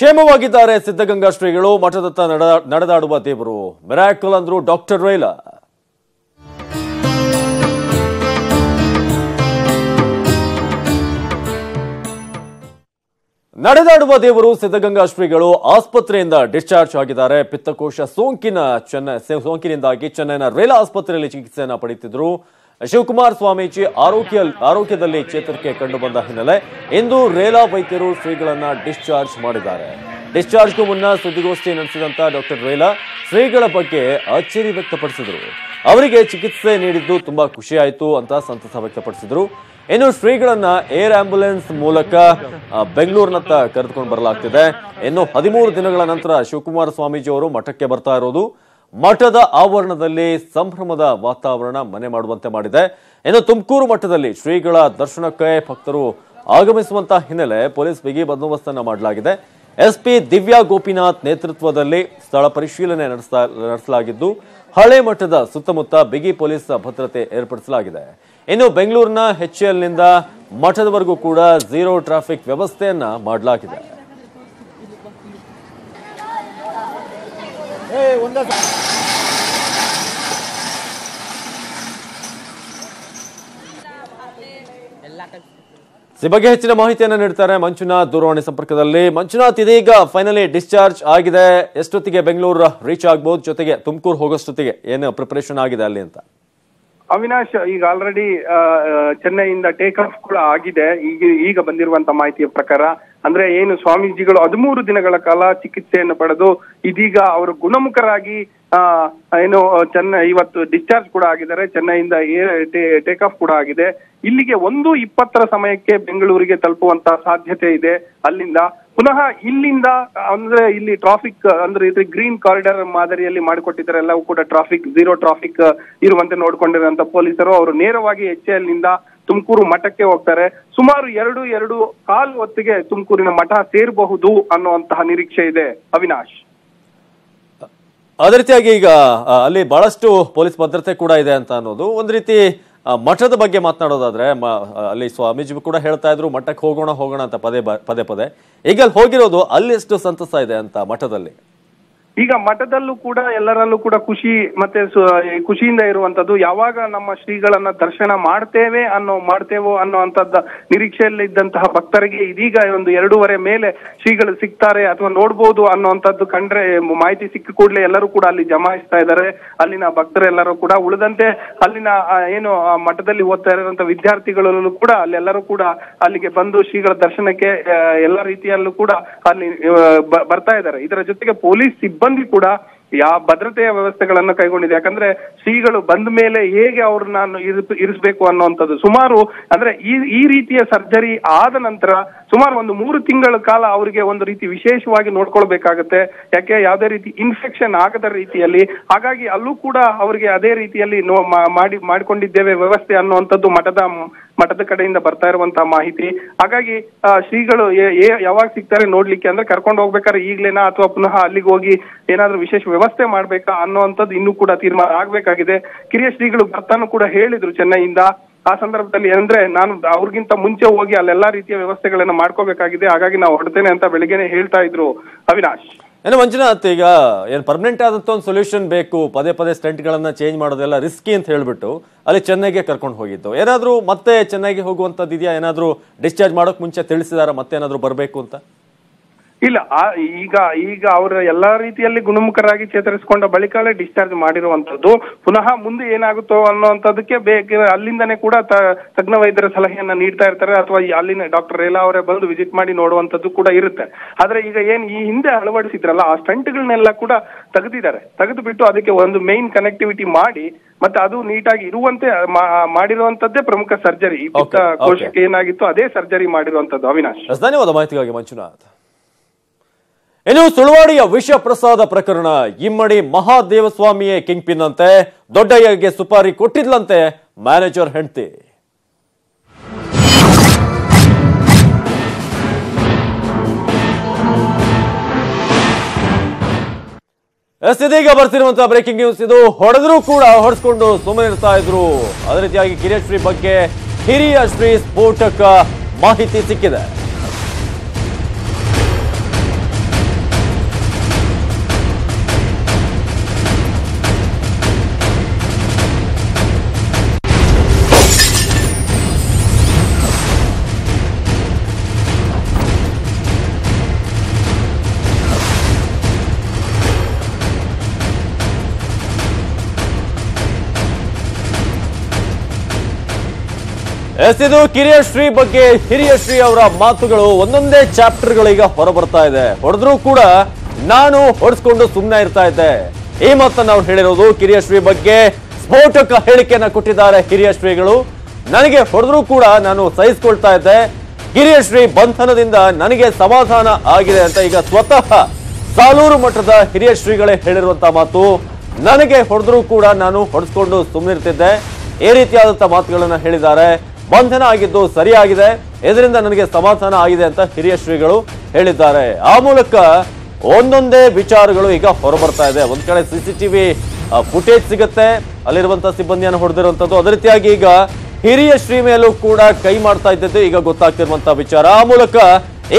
ಕ್ಷೇಮವಾಗಿದ್ದಾರೆ ಸಿದ್ಧಗಂಗಾ ಶ್ರೀಗಳು. ಮಠದತ್ತ ನಡೆದಾಡುವ ದೇವರು ಮಿರಾಕಲ್ ಅಂದ್ರು ಡಾಕ್ಟರ್ ರೈಲಾ. ನಡೆದಾಡುವ ದೇವರು ಸಿದ್ಧಗಂಗಾ ಶ್ರೀಗಳು ಆಸ್ಪತ್ರೆಯಿಂದ ಡಿಸ್ಚಾರ್ಜ್ ಆಗಿದ್ದಾರೆ. ಪಿತ್ತಕೋಶ ಸೋಂಕಿನಿಂದಾಗಿ ಚೆನ್ನೈನ ರೇಲಾ ಆಸ್ಪತ್ರೆಯಲ್ಲಿ ಚಿಕಿತ್ಸೆಯನ್ನು ಪಡೆಯುತ್ತಿದ್ದರು. ಶಿವಕುಮಾರ್ ಸ್ವಾಮೀಜಿ ಆರೋಗ್ಯದಲ್ಲಿ ಚೇತರಿಕೆ ಕಂಡುಬಂದ ಹಿನ್ನೆಲೆ ಇಂದು ರೇಲಾ ವೈದ್ಯರು ಶ್ರೀಗಳನ್ನ ಡಿಸ್ಚಾರ್ಜ್ ಮಾಡಿದ್ದಾರೆ. ಡಿಸ್ಚಾರ್ಜ್ಗೂ ಮುನ್ನ ಸುದ್ದಿಗೋಷ್ಠಿ ನಡೆಸಿದಂತ ಡಾಕ್ಟರ್ ರೇಲಾ ಶ್ರೀಗಳ ಬಗ್ಗೆ ಅಚ್ಚರಿ ವ್ಯಕ್ತಪಡಿಸಿದರು. ಅವರಿಗೆ ಚಿಕಿತ್ಸೆ ನೀಡಿದ್ದು ತುಂಬಾ ಖುಷಿಯಾಯಿತು ಅಂತ ಸಂತಸ ವ್ಯಕ್ತಪಡಿಸಿದರು. ಇನ್ನು ಶ್ರೀಗಳನ್ನ ಏರ್ ಆಂಬ್ಯುಲೆನ್ಸ್ ಮೂಲಕ ಬೆಂಗಳೂರಿನತ್ತ ಕರೆದುಕೊಂಡು ಬರಲಾಗ್ತಿದೆ. ಇನ್ನು 13 ದಿನಗಳ ನಂತರ ಶಿವಕುಮಾರ ಸ್ವಾಮೀಜಿ ಅವರು ಮಠಕ್ಕೆ ಬರ್ತಾ ಇರೋದು ಮಠದ ಆವರಣದಲ್ಲಿ ಸಂಭ್ರಮದ ವಾತಾವರಣ ಮನೆ ಮಾಡುವಂತೆ ಮಾಡಿದೆ. ಇನ್ನು ತುಮಕೂರು ಮಠದಲ್ಲಿ ಶ್ರೀಗಳ ದರ್ಶನಕ್ಕೆ ಭಕ್ತರು ಆಗಮಿಸುವಂತಹ ಹಿನ್ನೆಲೆ ಪೊಲೀಸ್ ಬಿಗಿ ಬಂದೋಬಸ್ತನ್ನ ಮಾಡಲಾಗಿದೆ. ಎಸ್ಪಿ ದಿವ್ಯಾ ಗೋಪಿನಾಥ್ ನೇತೃತ್ವದಲ್ಲಿ ಸ್ಥಳ ಪರಿಶೀಲನೆ ನಡೆಸಲಾಗಿದ್ದು ಹಳೆ ಮಠದ ಸುತ್ತಮುತ್ತ ಬಿಗಿ ಪೊಲೀಸ್ ಭದ್ರತೆ ಏರ್ಪಡಿಸಲಾಗಿದೆ. ಇನ್ನು ಬೆಂಗಳೂರಿನ HCLನಿಂದ ಮಠದವರೆಗೂ ಕೂಡ ಝೀರೋ ಟ್ರಾಫಿಕ್ ವ್ಯವಸ್ಥೆಯನ್ನ ಮಾಡಲಾಗಿದೆ. ಈ ಬಗ್ಗೆ ಹೆಚ್ಚಿನ ಮಾಹಿತಿಯನ್ನು ನೀಡ್ತಾರೆ ಮಂಜುನಾಥ್ ದೂರವಾಣಿ ಸಂಪರ್ಕದಲ್ಲಿ. ಮಂಜುನಾಥ್, ಇದೀಗ ಫೈನಲಿ ಡಿಸ್ಚಾರ್ಜ್ ಆಗಿದೆ. ಎಷ್ಟೊತ್ತಿಗೆ ಬೆಂಗಳೂರು ರೀಚ್ ಆಗ್ಬಹುದು? ಜೊತೆಗೆ ತುಮಕೂರು ಹೋಗೋಷ್ಟೊತ್ತಿಗೆ ಏನು ಪ್ರಿಪರೇಷನ್ ಆಗಿದೆ ಅಲ್ಲಿ ಅಂತ? ಅವಿನಾಶ್, ಈಗ ಆಲ್ರೆಡಿ ಚೆನ್ನೈಯಿಂದ ಟೇಕ್ ಆಫ್ ಕೂಡ ಆಗಿದೆ. ಈಗ ಬಂದಿರುವಂತ ಮಾಹಿತಿಯ ಪ್ರಕಾರ ಅಂದ್ರೆ ಏನು ಸ್ವಾಮೀಜಿಗಳು 13 ದಿನಗಳ ಕಾಲ ಚಿಕಿತ್ಸೆಯನ್ನು ಪಡೆದು ಇದೀಗ ಅವರು ಗುಣಮುಖರಾಗಿ ಏನು ಇವತ್ತು ಡಿಸ್ಚಾರ್ಜ್ ಕೂಡ ಆಗಿದ್ದಾರೆ. ಚೆನ್ನೈಯಿಂದ ಟೇಕ್ ಆಫ್ ಕೂಡ ಆಗಿದೆ. ಇಲ್ಲಿಗೆ 1:20 ಸಮಯಕ್ಕೆ ಬೆಂಗಳೂರಿಗೆ ತಲುಪುವಂತ ಸಾಧ್ಯತೆ ಇದೆ. ಅಲ್ಲಿಂದ ಪುನಃ ಇಲ್ಲಿಂದ ಅಂದ್ರೆ ಇಲ್ಲಿ ಟ್ರಾಫಿಕ್ ಅಂದ್ರೆ ಇದು ಗ್ರೀನ್ ಕಾರಿಡಾರ್ ಮಾದರಿಯಲ್ಲಿ ಮಾಡಿಕೊಟ್ಟಿದ್ದಾರೆ. ಎಲ್ಲವೂ ಕೂಡ ಝೀರೋ ಟ್ರಾಫಿಕ್ ಇರುವಂತೆ ನೋಡ್ಕೊಂಡಿರುವಂತ ಪೊಲೀಸರು ಅವರು ನೇರವಾಗಿ HCLನಿಂದ ತುಮಕೂರು ಮಠಕ್ಕೆ ಹೋಗ್ತಾರೆ. ಸುಮಾರು 2-2:15 ಹೊತ್ತಿಗೆ ತುಮಕೂರಿನ ಮಠ ಸೇರಬಹುದು ಅನ್ನುವಂತಹ ನಿರೀಕ್ಷೆ ಇದೆ. ಅವಿನಾಶ್, ಅದೇ ರೀತಿಯಾಗಿ ಈಗ ಅಲ್ಲಿ ಬಹಳಷ್ಟು ಪೊಲೀಸ್ ಭದ್ರತೆ ಕೂಡ ಇದೆ ಅಂತ ಅನ್ನೋದು ಒಂದು ರೀತಿ. ಮಠದ ಬಗ್ಗೆ ಮಾತನಾಡೋದಾದ್ರೆ ಅಲ್ಲಿ ಸ್ವಾಮೀಜಿ ಕೂಡ ಹೇಳ್ತಾ ಇದ್ರು ಮಠಕ್ಕೆ ಹೋಗೋಣ ಅಂತ ಪದೇ ಈಗ ಅಲ್ಲಿ ಹೋಗಿರೋದು ಅಲ್ಲಿ ಎಷ್ಟು ಸಂತಸ ಇದೆ ಅಂತ ಮಠದಲ್ಲಿ. ಈಗ ಮಠದಲ್ಲೂ ಕೂಡ ಎಲ್ಲರಲ್ಲೂ ಕೂಡ ಖುಷಿಯಿಂದ ಇರುವಂತದ್ದು. ಯಾವಾಗ ನಮ್ಮ ಶ್ರೀಗಳನ್ನ ದರ್ಶನ ಮಾಡ್ತೇವೋ ಅನ್ನುವಂಥದ್ದು ನಿರೀಕ್ಷೆಯಲ್ಲಿ ಇದ್ದಂತಹ ಭಕ್ತರಿಗೆ ಇದೀಗ ಒಂದು 2:30 ಮೇಲೆ ಶ್ರೀಗಳು ಸಿಗ್ತಾರೆ ಅಥವಾ ನೋಡ್ಬೋದು ಅನ್ನುವಂಥದ್ದು ಕಂಡ್ರೆ ಮಾಹಿತಿ ಸಿಕ್ಕ ಕೂಡಲೇ ಎಲ್ಲರೂ ಕೂಡ ಅಲ್ಲಿ ಜಮಾಯಿಸ್ತಾ ಇದ್ದಾರೆ. ಅಲ್ಲಿನ ಭಕ್ತರೆಲ್ಲರೂ ಕೂಡ ಉಳಿದಂತೆ ಅಲ್ಲಿನ ಏನು ಮಠದಲ್ಲಿ ಓದ್ತಾ ಇರುವಂತ ವಿದ್ಯಾರ್ಥಿಗಳಲ್ಲೂ ಕೂಡ ಅಲ್ಲೆಲ್ಲರೂ ಕೂಡ ಅಲ್ಲಿಗೆ ಬಂದು ಶ್ರೀಗಳ ದರ್ಶನಕ್ಕೆ ಎಲ್ಲ ರೀತಿಯಲ್ಲೂ ಕೂಡ ಅಲ್ಲಿ ಬರ್ತಾ ಇದ್ದಾರೆ. ಇದರ ಜೊತೆಗೆ ಪೊಲೀಸ್ ಸಿಬ್ಬಂದಿ ಕೂಡ ಭದ್ರತೆಯ ವ್ಯವಸ್ಥೆಗಳನ್ನ ಕೈಗೊಂಡಿದೆ. ಯಾಕಂದ್ರೆ ಶ್ರೀಗಳು ಬಂದ ಮೇಲೆ ಹೇಗೆ ಅವ್ರನ್ನ ಇರಿಸಬೇಕು ಅನ್ನುವಂಥದ್ದು ಸುಮಾರು ಅಂದ್ರೆ ಈ ರೀತಿಯ ಸರ್ಜರಿ ಆದ ನಂತರ ಸುಮಾರು ಒಂದು 3 ತಿಂಗಳ ಕಾಲ ಅವರಿಗೆ ಒಂದು ರೀತಿ ವಿಶೇಷವಾಗಿ ನೋಡ್ಕೊಳ್ಬೇಕಾಗತ್ತೆ. ಯಾಕೆ ಯಾವುದೇ ರೀತಿ ಇನ್ಫೆಕ್ಷನ್ ಆಗದ ರೀತಿಯಲ್ಲಿ. ಹಾಗಾಗಿ ಅಲ್ಲೂ ಕೂಡ ಅವರಿಗೆ ಅದೇ ರೀತಿಯಲ್ಲಿ ಮಾಡಿಕೊಂಡಿದ್ದೇವೆ ವ್ಯವಸ್ಥೆ ಅನ್ನುವಂಥದ್ದು ಮಠದ ಕಡೆಯಿಂದ ಬರ್ತಾ ಇರುವಂತಹ ಮಾಹಿತಿ. ಹಾಗಾಗಿ ಶ್ರೀಗಳು ಯಾವಾಗ ಸಿಗ್ತಾರೆ ನೋಡ್ಲಿಕ್ಕೆ ಅಂದ್ರೆ ಕರ್ಕೊಂಡು ಹೋಗ್ಬೇಕಾದ್ರೆ ಈಗ್ಲೇನಾ ಅಥವಾ ಪುನಃ ಅಲ್ಲಿಗೆ ಹೋಗಿ ಏನಾದ್ರೂ ವಿಶೇಷ ವ್ಯವಸ್ಥೆ ಮಾಡ್ಬೇಕಾ ಅನ್ನುವಂಥದ್ದು ಇನ್ನೂ ಕೂಡ ತೀರ್ಮಾನ ಆಗ್ಬೇಕಾಗಿದೆ. ಕಿರಿಯ ಶ್ರೀಗಳು ಬರ್ತಾನು ಕೂಡ ಹೇಳಿದ್ರು ಚೆನ್ನೈಯಿಂದ. ಆ ಸಂದರ್ಭದಲ್ಲಿ ಅಂದ್ರೆ ನಾನು ಅವ್ರಿಗಿಂತ ಮುಂಚೆ ಹೋಗಿ ಅಲ್ಲೆಲ್ಲಾ ರೀತಿಯ ವ್ಯವಸ್ಥೆಗಳನ್ನ ಮಾಡ್ಕೋಬೇಕಾಗಿದೆ. ಹಾಗಾಗಿ ನಾವು ಹೊರಡ್ತೇನೆ ಅಂತ ಬೆಳಿಗ್ಗೆನೆ ಹೇಳ್ತಾ ಇದ್ರು. ಅವಿನಾಶ್, ಏನು ಮಂಜುನಾಥ್, ಈಗ ಏನು ಪರ್ಮನೆಂಟ್ ಆದಂತ ಒಂದು ಸೊಲ್ಯೂಷನ್ ಬೇಕು, ಪದೇ ಸ್ಟೆಂಟ್ ಗಳನ್ನ ಚೇಂಜ್ ಮಾಡೋದೆಲ್ಲ ರಿಸ್ಕಿ ಅಂತ ಹೇಳ್ಬಿಟ್ಟು ಅಲ್ಲಿ ಚೆನ್ನೈಗೆ ಕರ್ಕೊಂಡು ಹೋಗಿದ್ದು. ಏನಾದ್ರೂ ಮತ್ತೆ ಚೆನ್ನೈಗೆ ಹೋಗುವಂತದ್ದು ಇದೆಯಾ? ಏನಾದ್ರೂ ಡಿಸ್ಚಾರ್ಜ್ ಮಾಡೋಕ್ ಮುಂಚೆ ತಿಳಿಸಿದಾರ ಮತ್ತೆ ಏನಾದ್ರೂ ಬರಬೇಕು ಅಂತ? ಇಲ್ಲ, ಈಗ ಅವರ ಎಲ್ಲಾ ರೀತಿಯಲ್ಲಿ ಗುಣಮುಖರಾಗಿ ಚೇತರಿಸಿಕೊಂಡ ಬಳಿಕವೇ ಡಿಸ್ಚಾರ್ಜ್ ಮಾಡಿರುವಂತದ್ದು. ಪುನಃ ಮುಂದೆ ಏನಾಗುತ್ತೋ ಅನ್ನೋಂಥದಕ್ಕೆ ಅಲ್ಲಿಂದನೇ ಕೂಡ ತಜ್ಞ ವೈದ್ಯರ ಸಲಹೆಯನ್ನ ನೀಡ್ತಾ ಇರ್ತಾರೆ ಅಥವಾ ಅಲ್ಲಿನ ಡಾಕ್ಟರ್ ರೇಲಾ ಅವರೇ ಬಂದು ವಿಸಿಟ್ ಮಾಡಿ ನೋಡುವಂತದ್ದು ಕೂಡ ಇರುತ್ತೆ. ಆದ್ರೆ ಈಗ ಈ ಹಿಂದೆ ಅಳವಡಿಸಿದ್ರಲ್ಲ ಆ ಸ್ಟಂಟ್ಗಳನ್ನೆಲ್ಲ ಕೂಡ ತೆಗೆದು ಬಿಟ್ಟು ಅದಕ್ಕೆ ಒಂದು ಮೇನ್ ಕನೆಕ್ಟಿವಿಟಿ ಮಾಡಿ ಮತ್ತೆ ಅದು ನೀಟಾಗಿ ಇರುವಂತೆ ಮಾಡಿರುವಂತದ್ದೇ ಪ್ರಮುಖ ಸರ್ಜರಿ. ಪಿತ್ತ ಕೋಶಕ್ಕೆ ಏನಾಗಿತ್ತು ಅದೇ ಸರ್ಜರಿ ಮಾಡಿರುವಂತದ್ದು. ಅವಿನಾಶ್, ಧನ್ಯವಾದ ಮಾಹಿತಿಗಾಗಿ ಮಂಜುನಾಥ್. ಇನ್ನು ಸುಳ್ವಾಡಿಯ ವಿಷ ಪ್ರಸಾದ ಪ್ರಕರಣ, ಇಮ್ಮಡಿ ಮಹಾದೇವಸ್ವಾಮಿಯೇ ಕಿಂಗ್ ಪಿನ್ ಅಂತೆ. ದೊಡ್ಡಯ್ಯಗೆ ಸುಪಾರಿ ಕೊಟ್ಟಿದ್ಲಂತೆ ಮ್ಯಾನೇಜರ್ ಹೆಂಡತಿ. ಇದೀಗ ಬರ್ತಿರುವಂತಹ ಬ್ರೇಕಿಂಗ್ ನ್ಯೂಸ್ ಇದು. ಹೊಡೆದ್ರೂ ಕೂಡ ಹೊಡೆಸ್ಕೊಂಡು ಸುಮ್ಮನೆ ಇರ್ತಾ ಇದ್ರು. ಅದೇ ರೀತಿಯಾಗಿ ಕಿರಿಯ ಬಗ್ಗೆ ಹಿರಿಯ ಶ್ರೀ ಸ್ಫೋಟಕ ಮಾಹಿತಿ ಸಿಕ್ಕಿದೆ. ಇದು ಕಿರಿಯ ಶ್ರೀ ಬಗ್ಗೆ ಹಿರಿಯ ಶ್ರೀ ಅವರ ಮಾತುಗಳು ಒಂದೊಂದೇ ಚಾಪ್ಟರ್ಗಳು ಈಗ ಹೊರಬರ್ತಾ ಇದೆ. ಹೊಡೆದ್ರೂ ಕೂಡ ನಾನು ಹೊಡೆಸ್ಕೊಂಡು ಸುಮ್ಮನೆ ಇರ್ತಾ ಇದ್ದೆ. ಈ ಮಾತನ್ನ ಅವ್ರು ಹೇಳಿರೋದು ಕಿರಿಯ ಶ್ರೀ ಬಗ್ಗೆ ಸ್ಫೋಟಕ ಹೇಳಿಕೆಯನ್ನ ಕೊಟ್ಟಿದ್ದಾರೆ ಹಿರಿಯ ಶ್ರೀಗಳು. ನನಗೆ ಹೊಡೆದ್ರೂ ಕೂಡ ನಾನು ಸಹಿಸ್ಕೊಳ್ತಾ ಇದ್ದೆ. ಕಿರಿಯ ಶ್ರೀ ಬಂಧನದಿಂದ ನನಗೆ ಸಮಾಧಾನ ಆಗಿದೆ ಅಂತ ಈಗ ಸ್ವತಃ ಸಾಲೂರು ಮಠದ ಹಿರಿಯ ಶ್ರೀಗಳೇ ಹೇಳಿರುವಂತಹ ಮಾತು. ನನಗೆ ಹೊಡೆದ್ರೂ ಕೂಡ ನಾನು ಹೊಡೆಸ್ಕೊಂಡು ಸುಮ್ಮನಿರ್ತಿದ್ದೆ. ಈ ರೀತಿಯಾದಂತಹ ಮಾತುಗಳನ್ನ ಹೇಳಿದ್ದಾರೆ. ಬಂಧನ ಆಗಿದ್ದು ಸರಿಯಾಗಿದೆ, ಇದರಿಂದ ನನಗೆ ಸಮಾಧಾನ ಆಗಿದೆ ಅಂತ ಹಿರಿಯ ಶ್ರೀಗಳು ಹೇಳಿದ್ದಾರೆ. ಆ ಮೂಲಕ ಒಂದೊಂದೇ ವಿಚಾರಗಳು ಈಗ ಹೊರಬರ್ತಾ ಇದೆ. ಒಂದ್ ಕಡೆ ಸಿಸಿಟಿವಿ ಫುಟೇಜ್ ಸಿಗುತ್ತೆ, ಅಲ್ಲಿರುವಂತಹ ಸಿಬ್ಬಂದಿಯನ್ನು ಹೊಡೆದಿರುವಂತದ್ದು. ಅದೇ ರೀತಿಯಾಗಿ ಈಗ ಹಿರಿಯ ಶ್ರೀ ಮೇಲೂ ಕೂಡ ಕೈ ಮಾಡ್ತಾ ಇದ್ದದ್ದು ಈಗ ಗೊತ್ತಾಗ್ತಿರುವಂತಹ ವಿಚಾರ. ಆ ಮೂಲಕ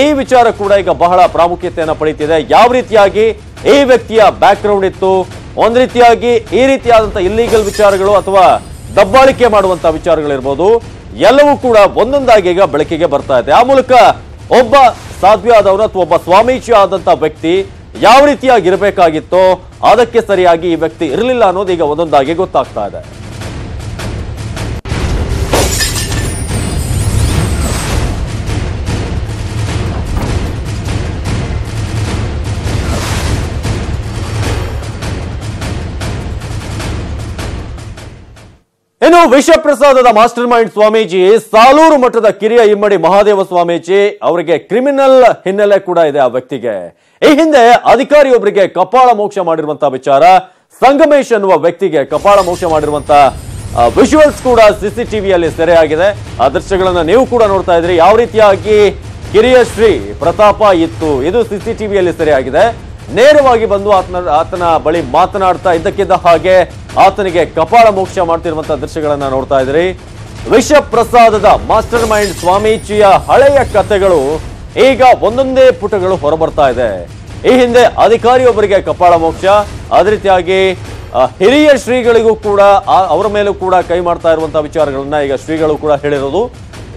ಈ ವಿಚಾರ ಕೂಡ ಈಗ ಬಹಳ ಪ್ರಾಮುಖ್ಯತೆಯನ್ನು ಪಡೀತಿದೆ. ಯಾವ ರೀತಿಯಾಗಿ ಈ ವ್ಯಕ್ತಿಯ ಬ್ಯಾಕ್ ಗ್ರೌಂಡ್ ಇತ್ತು, ಒಂದ್ ರೀತಿಯಾಗಿ ಈ ರೀತಿಯಾದಂತಹ ಇಲ್ಲಿಗಲ್ ವಿಚಾರಗಳು ಅಥವಾ ದಬ್ಬಾಳಿಕೆ ಮಾಡುವಂತಹ ವಿಚಾರಗಳಿರ್ಬೋದು, ಎಲ್ಲವೂ ಕೂಡ ಒಂದೊಂದಾಗಿ ಈಗ ಬೆಳಕಿಗೆ ಬರ್ತಾ ಇದೆ. ಆ ಮೂಲಕ ಒಬ್ಬ ಸಾಧ್ವಿಯಾದವನು ಅಥವಾ ಒಬ್ಬ ಸ್ವಾಮೀಜಿ ಆದಂತ ವ್ಯಕ್ತಿ ಯಾವ ರೀತಿಯಾಗಿ ಇರಬೇಕಾಗಿತ್ತೋ ಅದಕ್ಕೆ ಸರಿಯಾಗಿ ಈ ವ್ಯಕ್ತಿ ಇರಲಿಲ್ಲ ಅನ್ನೋದು ಈಗ ಒಂದೊಂದಾಗಿ ಗೊತ್ತಾಗ್ತಾ ಇದೆ. ಇನ್ನು ವಿಷಪ್ರಸಾದದ ಮಾಸ್ಟರ್ ಮೈಂಡ್ ಸ್ವಾಮೀಜಿ ಸಾಲೂರು ಮಠದ ಕಿರಿಯ ಇಮ್ಮಡಿ ಮಹಾದೇವ ಸ್ವಾಮೀಜಿ ಅವರಿಗೆ ಕ್ರಿಮಿನಲ್ ಹಿನ್ನೆಲೆ ಕೂಡ ಇದೆ. ಆ ವ್ಯಕ್ತಿಗೆ ಈ ಹಿಂದೆ ಅಧಿಕಾರಿಯೊಬ್ಬರಿಗೆ ಕಪಾಳ ಮೋಕ್ಷ ಮಾಡಿರುವಂತಹ ವಿಚಾರ, ಸಂಗಮೇಶ್ ಅನ್ನುವ ವ್ಯಕ್ತಿಗೆ ಕಪಾಳ ಮೋಕ್ಷ ಮಾಡಿರುವಂತಹ ವಿಜುವಲ್ಸ್ ಕೂಡ ಸಿಸಿಟಿವಿಯಲ್ಲಿ ಸೆರೆಯಾಗಿದೆ. ಆ ದೃಶ್ಯಗಳನ್ನ ನೀವು ಕೂಡ ನೋಡ್ತಾ ಇದ್ರಿ. ಯಾವ ರೀತಿಯಾಗಿ ಕಿರಿಯ ಶ್ರೀ ಪ್ರತಾಪ ಇತ್ತು, ಇದು ಸಿಸಿಟಿವಿಯಲ್ಲಿ ಸೆರೆಯಾಗಿದೆ. ನೇರವಾಗಿ ಬಂದು ಆತನ ಬಳಿ ಮಾತನಾಡ್ತಾ ಇದ್ದಕ್ಕಿದ್ದ ಹಾಗೆ ಆತನಿಗೆ ಕಪಾಳ ಮೋಕ್ಷ ಮಾಡ್ತಿರುವಂತಹ ದೃಶ್ಯಗಳನ್ನ ನೋಡ್ತಾ ಇದ್ರಿ. ವಿಷಪ್ರಸಾದದ ಮಾಸ್ಟರ್ ಮೈಂಡ್ ಸ್ವಾಮೀಜಿಯ ಹಳೆಯ ಕಥೆಗಳು ಈಗ ಒಂದೊಂದೇ ಪುಟಗಳು ಹೊರಬರ್ತಾ ಇದೆ. ಈ ಹಿಂದೆ ಅಧಿಕಾರಿಯೊಬ್ಬರಿಗೆ ಕಪಾಳ ಮೋಕ್ಷ, ಅದೇ ರೀತಿಯಾಗಿ ಹಿರಿಯ ಶ್ರೀಗಳಿಗೂ ಕೂಡ ಅವರ ಮೇಲೂ ಕೂಡ ಕೈ ಮಾಡ್ತಾ ಇರುವಂತಹ ವಿಚಾರಗಳನ್ನ ಈಗ ಶ್ರೀಗಳು ಕೂಡ ಹೇಳಿರೋದು.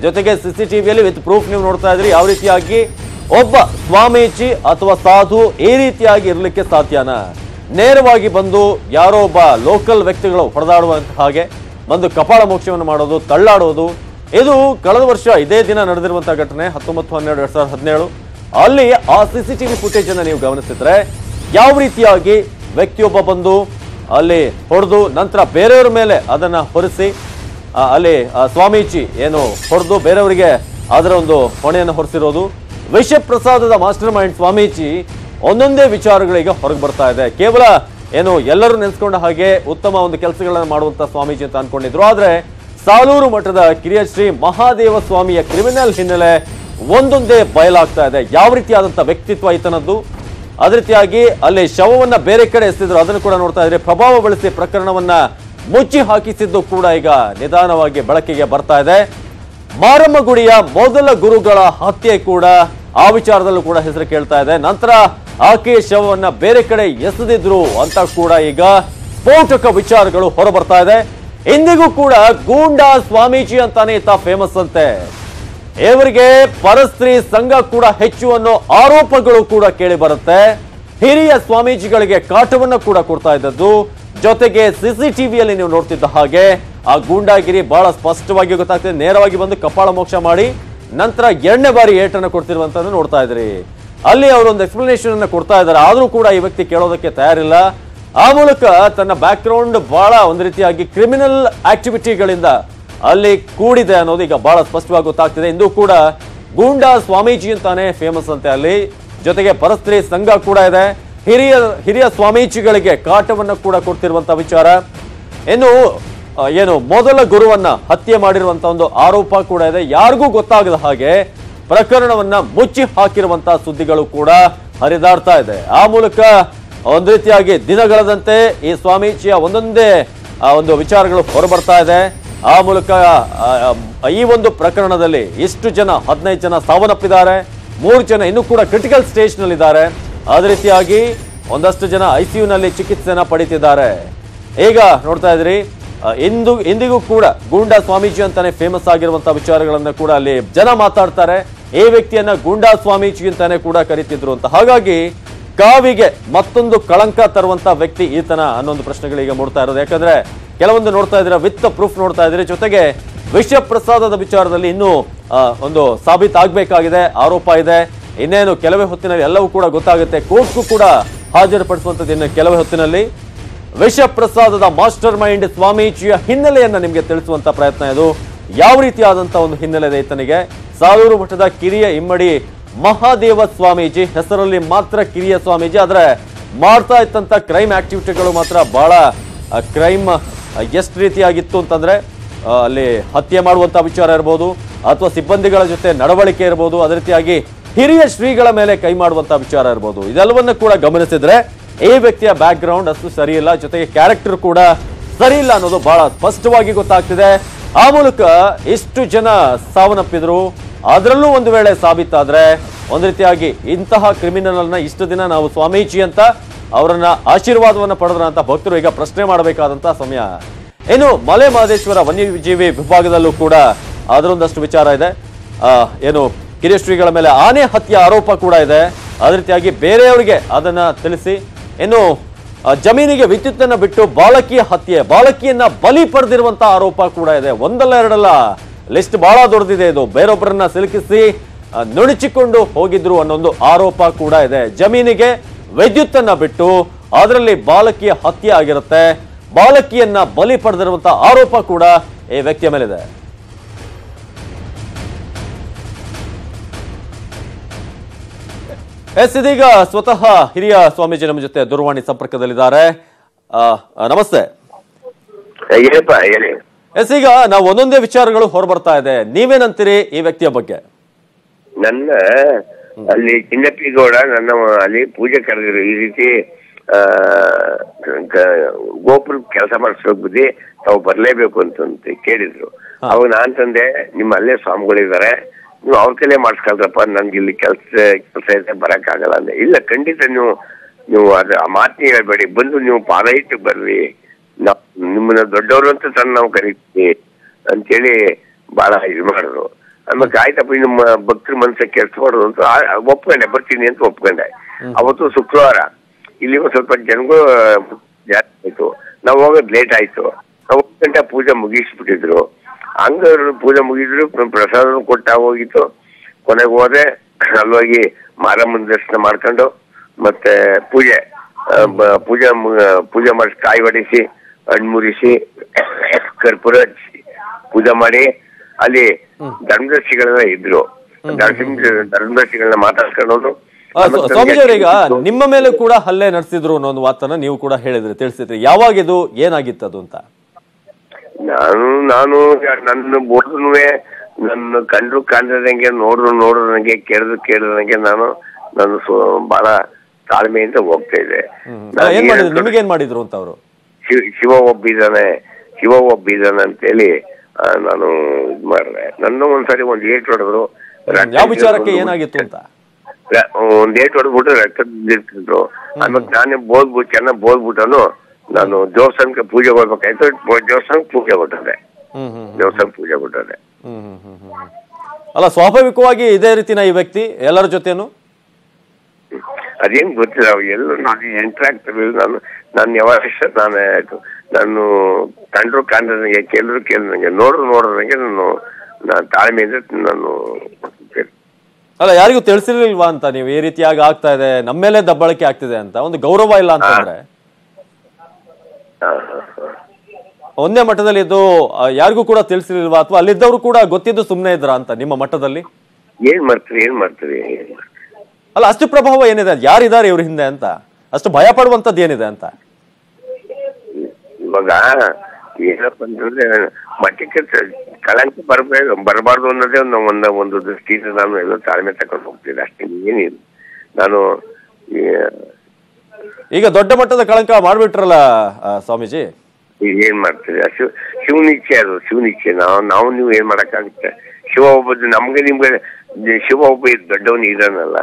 ಜೊತೆಗೆ ಸಿಸಿಟಿವಿಯಲ್ಲಿ ವಿತ್ ಪ್ರೂಫ್ ನೀವು ನೋಡ್ತಾ ಇದ್ರಿ. ಯಾವ ರೀತಿಯಾಗಿ ಒಬ್ಬ ಸ್ವಾಮೀಜಿ ಅಥವಾ ಸಾಧು ಈ ರೀತಿಯಾಗಿ ಇರ್ಲಿಕ್ಕೆ ಸಾಧ್ಯನಾ? ನೇರವಾಗಿ ಬಂದು ಯಾರೋ ಒಬ್ಬ ಲೋಕಲ್ ವ್ಯಕ್ತಿಗಳು ಹೊಡೆದಾಡುವಂತ ಹಾಗೆ ಬಂದು ಕಪಾಳ ಮೋಕ್ಷವನ್ನು ಮಾಡೋದು, ತಳ್ಳಾಡೋದು, ಇದು ಕಳೆದ ವರ್ಷ ಇದೇ ದಿನ ನಡೆದಿರುವಂತಹ ಘಟನೆ 19/12/2017. ಅಲ್ಲಿ ಆ ಸಿಸಿಟಿವಿ ಫುಟೇಜ್ ಅನ್ನ ನೀವು ಗಮನಿಸಿದ್ರೆ ಯಾವ ರೀತಿಯಾಗಿ ವ್ಯಕ್ತಿಯೊಬ್ಬ ಬಂದು ಅಲ್ಲಿ ಹೊಡೆದು ನಂತರ ಬೇರೆಯವರ ಮೇಲೆ ಅದನ್ನ ಹೊರಿಸಿ, ಅಲ್ಲಿ ಸ್ವಾಮೀಜಿ ಏನು ಹೊಡೆದು ಬೇರೆಯವರಿಗೆ ಅದರ ಒಂದು ಹೊಣೆಯನ್ನು ಹೊರಿಸಿರೋದು. ವಿಷಪ್ರಸಾದದ ಮಾಸ್ಟರ್ ಮೈಂಡ್ ಸ್ವಾಮೀಜಿ ಒಂದೊಂದೇ ವಿಚಾರಗಳೀಗ ಹೊರಗೆ ಬರ್ತಾ ಇದೆ. ಕೇವಲ ಏನು ಎಲ್ಲರೂ ನೆನೆಸ್ಕೊಂಡ ಹಾಗೆ ಉತ್ತಮ ಒಂದು ಕೆಲಸಗಳನ್ನು ಮಾಡುವಂತ ಸ್ವಾಮೀಜಿ ಅಂತ ಅನ್ಕೊಂಡಿದ್ರು. ಆದ್ರೆ ಸಾಲೂರು ಮಠದ ಕಿರಿಯ ಶ್ರೀ ಮಹಾದೇವ ಸ್ವಾಮಿಯ ಕ್ರಿಮಿನಲ್ ಹಿನ್ನೆಲೆ ಒಂದೊಂದೇ ಬಯಲಾಗ್ತಾ ಇದೆ. ಯಾವ ರೀತಿಯಾದಂತಹ ವ್ಯಕ್ತಿತ್ವ ಈತನದ್ದು, ಅದೇ ರೀತಿಯಾಗಿ ಅಲ್ಲಿ ಶವವನ್ನ ಬೇರೆ ಕಡೆ ಎಸೆದಿದ್ರು, ಅದನ್ನು ಕೂಡ ನೋಡ್ತಾ ಇದ್ರೆ. ಪ್ರಭಾವ ಬಳಸಿ ಪ್ರಕರಣವನ್ನ ಮುಚ್ಚಿ ಹಾಕಿಸಿದ್ದು ಕೂಡ ಈಗ ನಿಧಾನವಾಗಿ ಬೆಳಕಿಗೆ ಬರ್ತಾ ಇದೆ. ಮಾರಮ್ಮ ಗುಡಿಯ ಮೊದಲ ಗುರುಗಳ ಹತ್ಯೆ ಕೂಡ ಆ ವಿಚಾರದಲ್ಲೂ ಕೂಡ ಹೆಸರು ಕೇಳ್ತಾ ಇದೆ. ನಂತರ ಆಕೆಯ ಶವವನ್ನ ಬೇರೆ ಕಡೆ ಎಸೆದಿದ್ರು ಅಂತ ಕೂಡ ಈಗ ಸ್ಫೋಟಕ ವಿಚಾರಗಳು ಹೊರಬರ್ತಾ ಇದೆ. ಇಂದಿಗೂ ಕೂಡ ಗೂಂಡಾ ಸ್ವಾಮೀಜಿ ಅಂತಾನೆ ಈತ ಫೇಮಸ್ ಅಂತೆ. ಇವರಿಗೆ ಪರಸ್ತ್ರೀ ಸಂಘ ಕೂಡ ಹೆಚ್ಚು ಅನ್ನೋ ಆರೋಪಗಳು ಕೂಡ ಕೇಳಿ ಬರುತ್ತೆ. ಹಿರಿಯ ಸ್ವಾಮೀಜಿಗಳಿಗೆ ಕಾಟವನ್ನ ಕೂಡ ಕೊಡ್ತಾ ಇದ್ದದ್ದು. ಜೊತೆಗೆ ಸಿಸಿಟಿವಿಯಲ್ಲಿ ನೀವು ನೋಡ್ತಿದ್ದ ಹಾಗೆ ಆ ಗೂಂಡಾಗಿರಿ ಬಹಳ ಸ್ಪಷ್ಟವಾಗಿ ಗೊತ್ತಾಗ್ತದೆ. ನೇರವಾಗಿ ಬಂದು ಕಪಾಳ ಮೋಕ್ಷ ಮಾಡಿ ನಂತರ 2ನೇ ಬಾರಿ ಏಟನ್ನು ಕೊಡ್ತಿರುವಂತದ್ದು ನೋಡ್ತಾ ಇದ್ರಿ. ಅಲ್ಲಿ ಅವರೊಂದು ಎಕ್ಸ್ಪ್ಲನೇಷನ್ ಅನ್ನ ಕೊಡ್ತಾ ಇದ್ದಾರೆ. ಆದ್ರೂ ಕೂಡ ಈ ವ್ಯಕ್ತಿ ಕೇಳೋದಕ್ಕೆ ತಯಾರಿಲ್ಲ. ಆ ಮೂಲಕ ತನ್ನ ಬ್ಯಾಕ್ ಗ್ರೌಂಡ್ ಬಹಳ ಒಂದು ರೀತಿಯಾಗಿ ಕ್ರಿಮಿನಲ್ ಆಕ್ಟಿವಿಟಿಗಳಿಂದ ಅಲ್ಲಿ ಕೂಡಿದೆ ಅನ್ನೋದು ಈಗ ಬಹಳ ಸ್ಪಷ್ಟವಾಗಿ ಗೊತ್ತಾಗ್ತಿದೆ. ಇಂದು ಕೂಡ ಗೂಂಡಾ ಸ್ವಾಮೀಜಿ ಅಂತಾನೆ ಫೇಮಸ್ ಅಂತೆ ಅಲ್ಲಿ. ಜೊತೆಗೆ ಪರಸ್ತ್ರೀ ಸಂಘ ಕೂಡ ಇದೆ. ಹಿರಿಯ ಸ್ವಾಮೀಜಿಗಳಿಗೆ ಕಾಟವನ್ನ ಕೂಡ ಕೊಡ್ತಿರುವಂತ ವಿಚಾರ. ಇನ್ನು ಏನು ಮೊದಲ ಗುರುವನ್ನ ಹತ್ಯೆ ಮಾಡಿರುವಂತ ಒಂದು ಆರೋಪ ಕೂಡ ಇದೆ. ಯಾರಿಗೂ ಗೊತ್ತಾಗದ ಹಾಗೆ ಪ್ರಕರಣವನ್ನ ಮುಚ್ಚಿ ಹಾಕಿರುವಂತಹ ಸುದ್ದಿಗಳು ಕೂಡ ಹರಿದಾಡ್ತಾ ಇದೆ. ಆ ಮೂಲಕ ಒಂದ್ ರೀತಿಯಾಗಿ ದಿನಗಳದಂತೆ ಈ ಸ್ವಾಮೀಜಿಯ ಒಂದೊಂದೇ ಒಂದು ವಿಚಾರಗಳು ಹೊರಬರ್ತಾ ಇದೆ. ಆ ಮೂಲಕ ಈ ಒಂದು ಪ್ರಕರಣದಲ್ಲಿ ಇಷ್ಟು ಜನ 15 ಜನ ಸಾವನ್ನಪ್ಪಿದ್ದಾರೆ, 3 ಜನ ಇನ್ನೂ ಕೂಡ ಕ್ರಿಟಿಕಲ್ ಸ್ಟೇಜ್ ನಲ್ಲಿದ್ದಾರೆ. ಅದೇ ರೀತಿಯಾಗಿ ಒಂದಷ್ಟು ಜನ ICU-ನಲ್ಲಿ ಚಿಕಿತ್ಸೆನ ಪಡಿತಿದ್ದಾರೆ. ಈಗ ನೋಡ್ತಾ ಇದ್ರಿ ಇಂದಿಗೂ ಕೂಡ ಗೂಂಡಾ ಸ್ವಾಮೀಜಿ ಅಂತಾನೆ ಫೇಮಸ್ ಆಗಿರುವಂತಹ ವಿಚಾರಗಳನ್ನ ಕೂಡ ಅಲ್ಲಿ ಜನ ಮಾತಾಡ್ತಾರೆ. ಈ ವ್ಯಕ್ತಿಯನ್ನ ಗೂಂಡಾ ಸ್ವಾಮೀಜಿ ಅಂತಾನೆ ಕೂಡ ಕರೀತಿದ್ರು ಅಂತ. ಹಾಗಾಗಿ ಕಾವಿಗೆ ಮತ್ತೊಂದು ಕಳಂಕ ತರುವಂತ ವ್ಯಕ್ತಿ ಈತನ ಅನ್ನೊಂದು ಪ್ರಶ್ನೆಗಳೀಗ ಮೂಡ್ತಾ ಇರೋದು. ಯಾಕಂದ್ರೆ ಕೆಲವೊಂದು ನೋಡ್ತಾ ಇದ್ರೆ ವಿತ್ ಪ್ರೂಫ್ ನೋಡ್ತಾ ಇದ್ರೆ, ಜೊತೆಗೆ ವಿಷ ಪ್ರಸಾದದ ವಿಚಾರದಲ್ಲಿ ಇನ್ನೂ ಒಂದು ಸಾಬೀತಾಗಬೇಕಾಗಿದೆ, ಆರೋಪ ಇದೆ. ಇನ್ನೇನು ಕೆಲವೇ ಹೊತ್ತಿನಲ್ಲಿ ಎಲ್ಲವೂ ಕೂಡ ಗೊತ್ತಾಗುತ್ತೆ. ಕೋರ್ಟ್ಗೂ ಕೂಡ ಹಾಜರುಪಡಿಸುವಂತದ್ದು ಇನ್ನು ಕೆಲವೇ ಹೊತ್ತಿನಲ್ಲಿ. ವಿಷ ಪ್ರಸಾದದ ಮಾಸ್ಟರ್ ಮೈಂಡ್ ಸ್ವಾಮೀಜಿಯ ಹಿನ್ನೆಲೆಯನ್ನ ನಿಮಗೆ ತಿಳಿಸುವಂತ ಪ್ರಯತ್ನ ಇದು. ಯಾವ ರೀತಿಯಾದಂತಹ ಒಂದು ಹಿನ್ನೆಲೆ ಇದೆ ಈತನಿಗೆ? ಸಾಲೂರು ಮಠದ ಕಿರಿಯ ಇಮ್ಮಡಿ ಮಹಾದೇವ ಸ್ವಾಮೀಜಿ ಹೆಸರಲ್ಲಿ ಮಾತ್ರ ಕಿರಿಯ ಸ್ವಾಮೀಜಿ, ಆದ್ರೆ ಮಾಡ್ತಾ ಇತ್ತಂತ ಕ್ರೈಮ್ ಆಕ್ಟಿವಿಟಿಗಳು ಮಾತ್ರ ಬಹಳ ಕ್ರೈಮ್ ಎಷ್ಟು ರೀತಿಯಾಗಿತ್ತು ಅಂತಂದ್ರೆ ಅಲ್ಲಿ ಹತ್ಯೆ ಮಾಡುವಂತ ವಿಚಾರ ಇರ್ಬೋದು, ಅಥವಾ ಸಿಬ್ಬಂದಿಗಳ ಜೊತೆ ನಡವಳಿಕೆ ಇರ್ಬೋದು, ಅದೇ ರೀತಿಯಾಗಿ ಹಿರಿಯ ಶ್ರೀಗಳ ಮೇಲೆ ಕೈ ಮಾಡುವಂತ ವಿಚಾರ ಇರ್ಬೋದು. ಇದೆಲ್ಲವನ್ನ ಕೂಡ ಗಮನಿಸಿದ್ರೆ ಈ ವ್ಯಕ್ತಿಯ ಬ್ಯಾಕ್ ಗ್ರೌಂಡ್ ಅಷ್ಟು ಸರಿ ಇಲ್ಲ, ಜೊತೆಗೆ ಕ್ಯಾರೆಕ್ಟರ್ ಕೂಡ ಸರಿ ಇಲ್ಲ ಅನ್ನೋದು ಬಹಳ ಸ್ಪಷ್ಟವಾಗಿ ಗೊತ್ತಾಗ್ತಿದೆ. ಆ ಮೂಲಕ ಇಷ್ಟು ಜನ ಸಾವನ್ನಪ್ಪಿದ್ರು. ಅದರಲ್ಲೂ ಒಂದು ವೇಳೆ ಸಾಬೀತಾದ್ರೆ ಒಂದ್ ರೀತಿಯಾಗಿ ಇಂತಹ ಕ್ರಿಮಿನಲ್ ಅನ್ನ ಇಷ್ಟು ದಿನ ನಾವು ಸ್ವಾಮೀಜಿ ಅಂತ ಅವರನ್ನ ಆಶೀರ್ವಾದವನ್ನ ಪಡೆದ್ರ ಅಂತ ಭಕ್ತರು ಈಗ ಪ್ರಶ್ನೆ ಮಾಡಬೇಕಾದಂತಹ ಸಮಯ. ಇನ್ನು ಮಲೆ ಮಹದೇಶ್ವರ ವನ್ಯಜೀವಿ ವಿಭಾಗದಲ್ಲೂ ಕೂಡ ಅದರೊಂದಷ್ಟು ವಿಚಾರ ಇದೆ. ಏನು ಕಿರಿಯ ಶ್ರೀಗಳ ಮೇಲೆ ಆನೆ ಹತ್ಯೆ ಆರೋಪ ಕೂಡ ಇದೆ. ಅದೇ ರೀತಿಯಾಗಿ ಬೇರೆಯವರಿಗೆ ಅದನ್ನ ತಿಳಿಸಿ ಇನ್ನು ಜಮೀನಿಗೆ ವಿದ್ಯುತ್ತನ್ನ ಬಿಟ್ಟು ಬಾಲಕಿಯ ಹತ್ಯೆ, ಬಾಲಕಿಯನ್ನ ಬಲಿ ಪಡೆದಿರುವಂತಹ ಆರೋಪ ಕೂಡ ಇದೆ. ಒಂದಲ್ಲ ಎರಡಲ್ಲ, ಲಿಸ್ಟ್ ಬಹಳ ದೊಡ್ಡದಿದೆ ಇದು. ಬೇರೊಬ್ಬರನ್ನ ಸಿಲುಕಿಸಿ ನುಣುಚಿಕೊಂಡು ಹೋಗಿದ್ರು ಅನ್ನೊಂದು ಆರೋಪ ಕೂಡ ಇದೆ. ಜಮೀನಿಗೆ ವಿದ್ಯುತ್ತನ್ನ ಬಿಟ್ಟು ಅದರಲ್ಲಿ ಬಾಲಕಿಯ ಹತ್ಯೆ ಆಗಿರುತ್ತೆ, ಬಾಲಕಿಯನ್ನ ಬಲಿ ಪಡೆದಿರುವಂತಹ ಆರೋಪ ಕೂಡ ಈ ವ್ಯಕ್ತಿಯ ಮೇಲಿದೆ. ಇದೀಗ ಸ್ವತಃ ಹಿರಿಯ ಸ್ವಾಮೀಜಿ ನಮ್ಮ ಜೊತೆ ದೂರವಾಣಿ ಸಂಪರ್ಕದಲ್ಲಿದ್ದಾರೆ. ನಮಸ್ತೆ. ಈಗ ನಾವು ಒಂದೊಂದೇ ವಿಚಾರಗಳು ಹೊರಬರ್ತಾ ಇದೆ, ನೀವೇನಂತೀರಿ ಈ ವ್ಯಕ್ತಿಯ ಬಗ್ಗೆ? ನನ್ನ ಅಲ್ಲಿ ಚಿನ್ನಪ್ಪಿಗೌಡ ನನ್ನ ಅಲ್ಲಿ ಪೂಜೆ ಕರೆದಿರು, ಈ ರೀತಿ ಗೋಪುರ ಕೆಲಸ ಮಾಡಿಸೋಕ್ ಬುದ್ಧಿ ತಾವು ಬರ್ಲೇಬೇಕು ಅಂತ ಕೇಳಿದ್ರು. ಅವಾಗ ನಾನ್ ತಂದೆ ನಿಮ್ಮ ಅಲ್ಲೇ ಸ್ವಾಮಿಗಳಿದ್ದಾರೆ, ನೀವು ಅವ್ರ ಕೈಲೇ ಮಾಡಿಸ್ಕೊಳ್ರಪ್ಪ, ನನ್ಗೆ ಇಲ್ಲಿ ಕೆಲಸ ಇದೆ ಬರಕ್ ಆಗಲ್ಲ ಅಂದೆ. ಇಲ್ಲ ಖಂಡಿತ ನೀವು ಆ ಮಾತನ್ನ ಹೇಳ್ಬೇಡಿ, ಬಂದು ನೀವು ಪಾದ ಇಟ್ಟು ಬರ್ರಿ, ನಿಮ್ಮನ್ನ ದೊಡ್ಡವರು ಅಂತ ತಂದು ನಾವು ಕರಿತೀವಿ ಅಂತೇಳಿ ಬಹಳ ಇದು ಮಾಡಿದ್ರು. ಆಮೇಲೆ ಆಯ್ತಪ್ಪ ನಿಮ್ಮ ಭಕ್ತರ ಮನಸ್ಸಿಗೆ ಕೆಲ್ಸಬಾರ್ದು ಅಂತ ಒಪ್ಕೊಂಡೆ, ಬರ್ತೀನಿ ಅಂತ ಒಪ್ಕೊಂಡೆ. ಅವತ್ತು ಶುಕ್ರವಾರ ಇಲ್ಲಿ ಒಂದ್ ಸ್ವಲ್ಪ ಜನಗಳು ಜಾಸ್ತಿ ಆಯ್ತು, ನಾವು ಹೋಗೋದು ಲೇಟ್ ಆಯ್ತು. 1 ಗಂಟೆ ಪೂಜೆ ಮುಗಿಸ್ಬಿಟ್ಟಿದ್ರು. ಹಂಗ ಪೂಜೆ ಮುಗಿದ್ರು, ಪ್ರಸಾದ ಕೊಟ್ಟ ಹೋಗಿತ್ತು. ಕೊನೆಗೆ ಹೋದೆ, ಅಲ್ಲೋಗಿ ಮಾರಮ್ಮನ ದರ್ಶನ ಮಾಡ್ಕೊಂಡು ಮತ್ತೆ ಪೂಜೆ ಮಾಡಿ ಕಾಯಿ ಹೊಡಿಸಿ ಹಣ್ಣು ಮುರಿಸಿ ಕರ್ಪೂರ ಹಚ್ಚಿ ಪೂಜೆ ಮಾಡಿ ಅಲ್ಲಿ ಧರ್ಮದರ್ಶಿಗಳೆಲ್ಲ ಇದ್ರು. ಧರ್ಮದರ್ಶಿಗಳನ್ನ ಮಾತಾಡ್ಕೊಂಡು ಸ್ವಾಮೀಜಿಯವರೀಗ ನಿಮ್ಮ ಮೇಲೆ ಕೂಡ ಹಲ್ಲೆ ನಡೆಸಿದ್ರು ಅನ್ನೋ ಒಂದು ಮಾತನ್ನ ನೀವು ಕೂಡ ಹೇಳಿದ್ರಿ, ತಿಳಿಸಿದ್ರಿ. ಯಾವಾಗಿದು, ಏನಾಗಿತ್ತದು ಅಂತ? ನಾನು ನನ್ನ ಬೋರ್ಡ್ನುವೆ ನನ್ನ ಕಂಡ್ರು ಕಾಣ್ದಂಗೆ ನೋಡ್ದಂಗೆ ಕೇಳಿದಂಗೆ ನಾನು ಬಹಳ ತಾಳ್ಮೆಯಿಂದ ಹೋಗ್ತಾ ಇದ್ದೆ. ನಿಮಗೇನ್ ಮಾಡಿದ್ರು ಅಂತ ಅವರು? ಶಿವ ಒಬ್ಬಿದಾನೆ ಅಂತೇಳಿ ನಾನು ಇದ್ ಮಾಡ್ದೆ. ನನ್ನ ಒಂದ್ಸರಿ ಒಂದ್ ಏಟ್ ಹೊಡೆದ್ರು. ಯಾವ ವಿಚಾರಕ್ಕೆ ಏನಾಗಿತ್ತು ಅಂತ? ಒಂದ್ ಏಟ್ ಹೊಡೆದ್ಬಿಟ್ಟು ರಕ್ತ ಬಿದ್ದಿರ್ತಿದ್ರು. ಆಮೇಲೆ ನಾನೇ ಚೆನ್ನಾಗಿ ಬೋದ್ಬಿಟ್ಟನು ನಾನು ದೇವಸ್ಥಾನಕ್ಕೆ ಪೂಜೆ ಹೋಗ್ಬೇಕಾಯ್ತು. ದೇವಸ್ಥಾನಕ್ಕೆ ಪೂಜೆ ಕೊಟ್ಟದೆ. ಅಲ್ಲ, ಸ್ವಾಭಾವಿಕವಾಗಿ ಇದೇ ರೀತಿನ ಈ ವ್ಯಕ್ತಿ ಎಲ್ಲರ ಜೊತೆನು ಅದೇನ್ ಗೊತ್ತಿಲ್ಲ. ಎಲ್ಲೂ ನಾನು ಎಂಟರ್ ಆಗ್ತಿರ್ಲಿಲ್ಲ. ನಾನು ಯಾವಾಗ ನಾನು ಕಂಡ್ರು ಕಾಣ್ದಂಗೆ ಕೇಳಿದಂಗೆ ನೋಡ್ದಂಗೆ ನಾನು ತಾಳ್ಮೆಯಿಂದ ನಾನು. ಅಲ್ಲ, ಯಾರಿಗೂ ತಿಳಿಸಿರ್ಲಿಲ್ವಾ ಅಂತ ನೀವು ಈ ರೀತಿಯಾಗಿ ಆಗ್ತಾ ಇದೆ, ನಮ್ಮ ಮೇಲೆ ದಬ್ಬಾಳಿಕೆ ಆಗ್ತಿದೆ ಅಂತ ಒಂದು ಗೌರವ ಇಲ್ಲ ಅಂತಂದ್ರೆ? ಒಂದೇ ಮಠದಲ್ಲಿ ಇದ್ದು ಯಾರಿಗೂ ಕೂಡ ತಿಳಿಸಿರ್ಲಿಲ್ವಾ, ಅಥವಾ ಅಲ್ಲಿದ್ದವರು ಕೂಡ ಗೊತ್ತಿದ್ದು ಸುಮ್ಮನೆ ಇದ್ರ ಅಂತ ನಿಮ್ಮ ಮಠದಲ್ಲಿ? ಏನ್ ಮಾಡ್ತೀರಿ ಅಲ್ಲ, ಅಷ್ಟು ಪ್ರಭಾವ ಏನಿದೆ, ಯಾರಿದ್ದಾರೆ ಇವ್ರ ಹಿಂದೆ ಅಂತ, ಅಷ್ಟು ಭಯ ಪಡುವಂತದ್ದು ಏನಿದೆ ಅಂತ? ಇವಾಗ ಏನಪ್ಪ ಅಂತಂದ್ರೆ ಮಠಕ್ಕೆ ಕಳಂಕ ಬರಬಾರ್ದು ಅನ್ನೋದೇ ಒಂದು ದೃಷ್ಟಿಯಿಂದ ನಾನು ಎಲ್ಲ ತಾಳ್ಮೆ ತಕೊಂಡು ಹೋಗ್ತಿದ್ದೆ, ಅಷ್ಟೇ. ಏನಿಲ್ಲ, ನಾನು ಈಗ ದೊಡ್ಡ ಮಟ್ಟದ ಕಳಂಕ ಮಾಡ್ಬಿಟ್ರಲ್ಲ ಸ್ವಾಮೀಜಿ. ಏನ್ ಮಾಡ್ತೀರಿ, ಶಿವನಿಚ್ಛೆ ಅದು, ಶಿವನಿಚ್ಛೆ. ನಾವು ನೀವು ಏನ್ ಮಾಡಕ್ಕಾಗುತ್ತೆ? ಶಿವ ಒಬ್ಬ ನಿಮ್ಗೆ ಶಿವ ಒಬ್ಬ ದೊಡ್ಡವನು ಇದಾನಲ್ಲ.